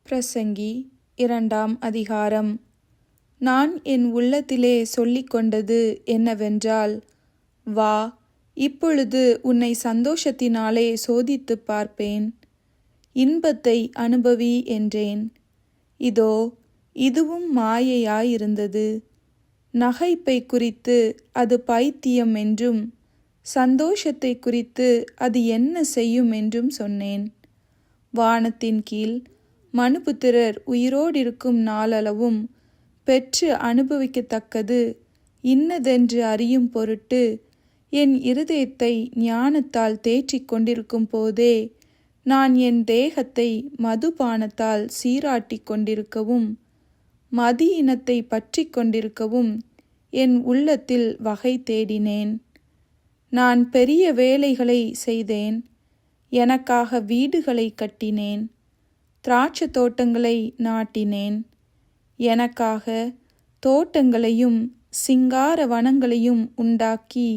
பிரசங்கி 2ஆம் அதிகாரம். நான் என் உள்ளத்திலே சொல்லிக் கொண்டது என்னவென்றால், வா, இப்பொழுது உன்னை சந்தோஷத்தினாலே சோதித்துப் பார்ப்பேன், இன்பத்தை அனுபவி என்றேன். இதோ, இதுவும் மாயையாயிருந்தது. நகைப்பை குறித்து அது பைத்தியம் என்றும், சந்தோஷத்தை குறித்து அது என்ன செய்யும் என்றும் சொன்னேன். வானத்தின் கீழ் மனுபுத்திரர் உயிரோடிருக்கும் நாளளவும் பெற்று அனுபவிக்கத்தக்கது இன்னதென்று அறியும் பொருட்டு என் இருதயத்தை ஞானத்தால் தேற்றிக் கொண்டிருக்கும் போதே நான் என் தேகத்தை மதுபானத்தால் சீராட்டிக் கொண்டிருக்கவும் மதியினத்தை பற்றி கொண்டிருக்கவும் என் உள்ளத்தில் வகை தேடினேன். நான் பெரிய வேலைகளை செய்தேன். எனக்காக வீடுகளை கட்டினேன், திராட்சை தோட்டங்களை நாட்டினேன். எனக்காக தோட்டங்களையும் சிங்கார வனங்களையும் உண்டாக்கி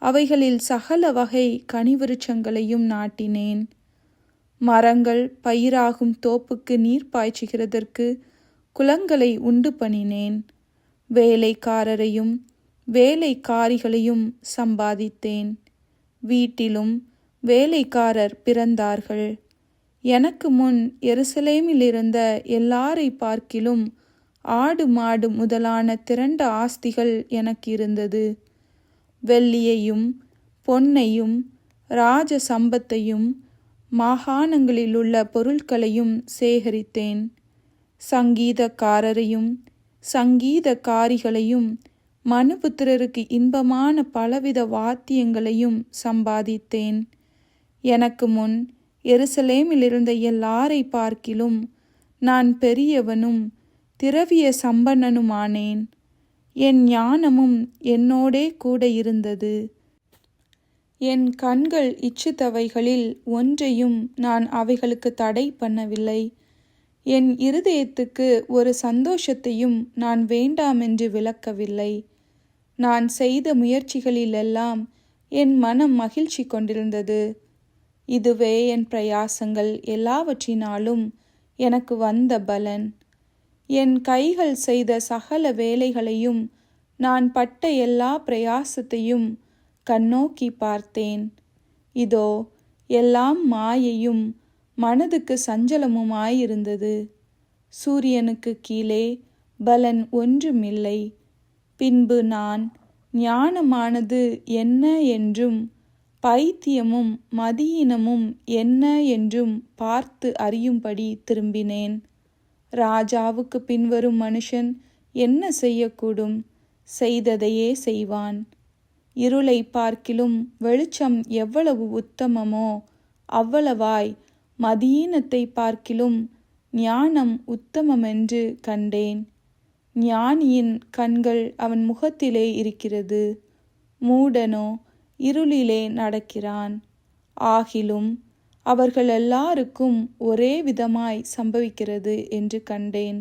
அவைகளில் சகல வகை கனிவிருட்சங்களையும் நாட்டினேன். மரங்கள் பயிராகும் தோப்புக்கு நீர் பாய்ச்சுகிறதற்கு குளங்களை உண்டு பண்ணினேன். வேலைக்காரரையும் வேலைக்காரிகளையும் சம்பாதித்தேன். வீட்டிலும் வேலைக்காரர் பிறந்தார்கள். எனக்கு முன் எருசலேமிலிருந்த எல்லாரை பார்க்கிலும் ஆடு மாடு முதலான திரண்ட ஆஸ்திகள் எனக்கு இருந்தது. வெள்ளியையும் பொன்னையும் ராஜ சம்பத்தையும் மாகாணங்களிலுள்ள பொருட்களையும் சேகரித்தேன். சங்கீதக்காரரையும் சங்கீதக்காரிகளையும் மனுபுத்திரருக்கு இன்பமான பலவித வாத்தியங்களையும் சம்பாதித்தேன். எனக்கு முன் எருசலேமிலிருந்த எல்லாரை பார்க்கிலும் நான் பெரியவனும் திரவிய சம்பன்னனுமானேன். என் ஞானமும் என்னோடே கூட இருந்தது. என் கண்கள் இச்சித்தவைகளில் ஒன்றையும் நான் அவைகளுக்கு தடை பண்ணவில்லை. என் இருதயத்துக்கு ஒரு சந்தோஷத்தையும் நான் வேண்டாமென்று விலக்கவில்லை. நான் செய்த முயற்சிகளிலெல்லாம் என் மனம் மகிழ்ச்சி கொண்டிருந்தது. இதுவே என் பிரயாசங்கள் எல்லாவற்றினாலும் எனக்கு வந்த பலன். என் கைகள் செய்த சகல வேலைகளையும் நான் பட்ட எல்லா பிரயாசத்தையும் கண்ணோக்கி பார்த்தேன். இதோ, எல்லாம் மாயையும் மனதுக்கு சஞ்சலமுமாயிருந்தது. சூரியனுக்கு கீழே பலன் ஒன்றுமில்லை. பின்பு நான் ஞானமானது என்ன என்றும் பைத்தியமும் மதியினமும் என்ன என்றும் பார்த்து அறியும்படி திரும்பினேன். ராஜாவுக்கு பின்வரும் மனுஷன் என்ன செய்யக்கூடும்? செய்ததையே செய்வான். இருளை பார்க்கிலும் வெளிச்சம் எவ்வளவு உத்தமமோ அவ்வளவாய் மதியீனத்தை பார்க்கிலும் ஞானம் உத்தமமென்று கண்டேன். ஞானியின் கண்கள் அவன் முகத்திலே இருக்கிறது, மூடனோ இருளிலே நடக்கிறான். ஆகிலும் அவர்கள் எல்லாருக்கும் ஒரே விதமாய் சம்பவிக்கிறது என்று கண்டேன்.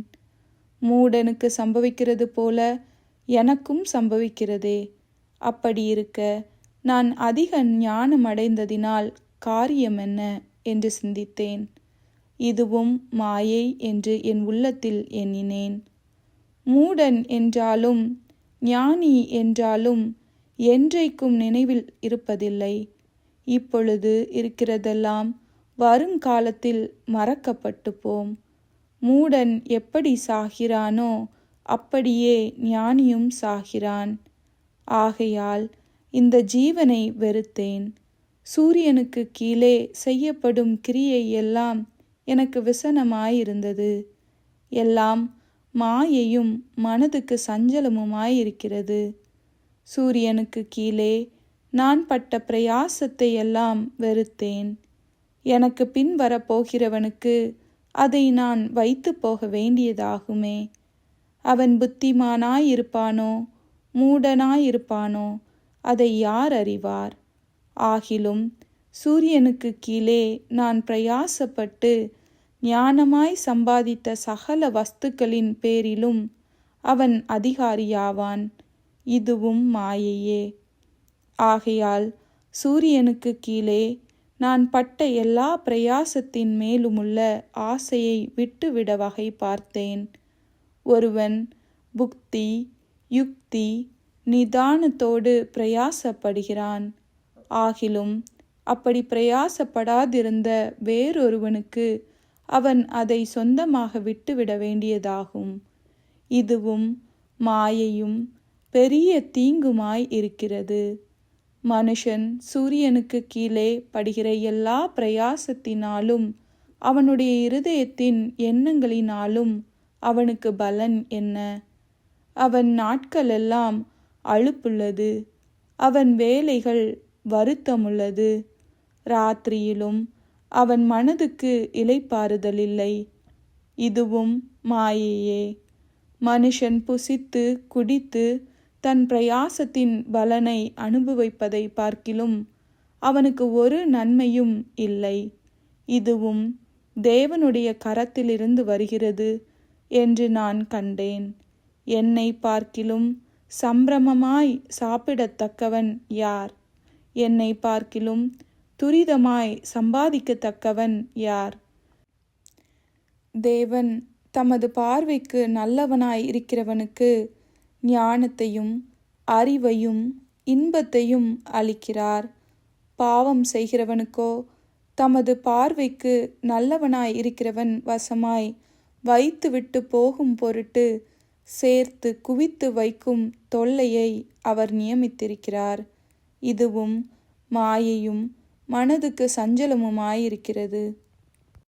மூடனுக்கு சம்பவிக்கிறது போல எனக்கும் சம்பவிக்கிறதே. அப்படியிருக்க நான் அதிக ஞானமடைந்ததினால் காரியம் என்ன என்று சிந்தித்தேன். இதுவும் மாயை என்று என் உள்ளத்தில் எண்ணினேன். மூடன் என்றாலும் ஞானி என்றாலும் என்றைக்கும் நினைவில் இருப்பதில்லை. இப்பொழுது இருக்கிறதெல்லாம் வருங்காலத்தில் மறக்கப்பட்டு போம். மூடன் எப்படி சாகிறானோ அப்படியே ஞானியும் சாகிறான். ஆகையால் இந்த ஜீவனை வெறுத்தேன். சூரியனுக்கு கீழே செய்யப்படும் கிரியை எல்லாம் எனக்கு விசனமாயிருந்தது. எல்லாம் மாயையும் மனதுக்கு சஞ்சலமுமாயிருக்கிறது. சூரியனுக்கு கீழே நான் பட்ட பிரயாசத்தை எல்லாம் வெறுத்தேன். எனக்கு பின் வரப்போகிறவனுக்கு அதை நான் வைத்து போக வேண்டியதாகுமே. அவன் புத்திமானாயிருப்பானோ மூடனாயிருப்பானோ அதை யார் அறிவார்? ஆகிலும் சூரியனுக்கு கீழே நான் பிரயாசப்பட்டு ஞானமாய் சம்பாதித்த சகல வஸ்துக்களின் பேரிலும் அவன் அதிகாரியாவான். இதுவும் மாயையே. ஆகையால் சூரியனுக்கு கீழே நான் பட்ட எல்லா பிரயாசத்தின் மேலுமுள்ள ஆசையை விட்டுவிட வகை பார்த்தேன். ஒருவன் புக்தி, யுக்தி, நிதானத்தோடு பிரயாசப்படுகிறான். ஆகிலும் அப்படி பிரயாசப்படாதிருந்த வேறொருவனுக்கு அவன் அதை சொந்தமாக விட்டுவிட வேண்டியதாகும். இதுவும் மாயையும் பெரிய தீங்குமாய் இருக்கிறது. மனுஷன் சூரியனுக்கு கீழே படுகிற எல்லா பிரயாசத்தினாலும் அவனுடைய இருதயத்தின் எண்ணங்களினாலும் அவனுக்கு பலன் என்ன? அவன் நாட்களெல்லாம் அலுப்புள்ளது, அவன் வேலைகள் வருத்தமுள்ளது. ராத்திரியிலும் அவன் மனதுக்கு இளைப்பாறுதலில்லை. இதுவும் மாயையே. மனுஷன் புசித்து குடித்து தன் பிரயாசத்தின் பலனை அனுபவிப்பதை பார்க்கிலும் அவனுக்கு ஒரு நன்மையும் இல்லை. இதுவும் தேவனுடைய கரத்திலிருந்து வருகிறது என்று நான் கண்டேன். என்னை பார்க்கிலும் சம்பிரமமாய் சாப்பிடத்தக்கவன் யார்? என்னை பார்க்கிலும் துரிதமாய் சம்பாதிக்கத்தக்கவன் யார்? தேவன் தமது பார்வைக்கு நல்லவனாய் இருக்கிறவனுக்கு ஞானத்தையும் அறிவையும் இன்பத்தையும் அளிக்கிறார். பாவம் செய்கிறவனுக்கோ தமது பார்வைக்கு நல்லவனாய் இருக்கிறவன் வசமாய் வைத்துவிட்டு போகும் பொருட்டு சேர்த்து குவித்து வைக்கும் தொல்லையை அவர் நியமித்திருக்கிறார். இதுவும் மாயையும் மனதுக்கு சஞ்சலமுமாயிருக்கிறது.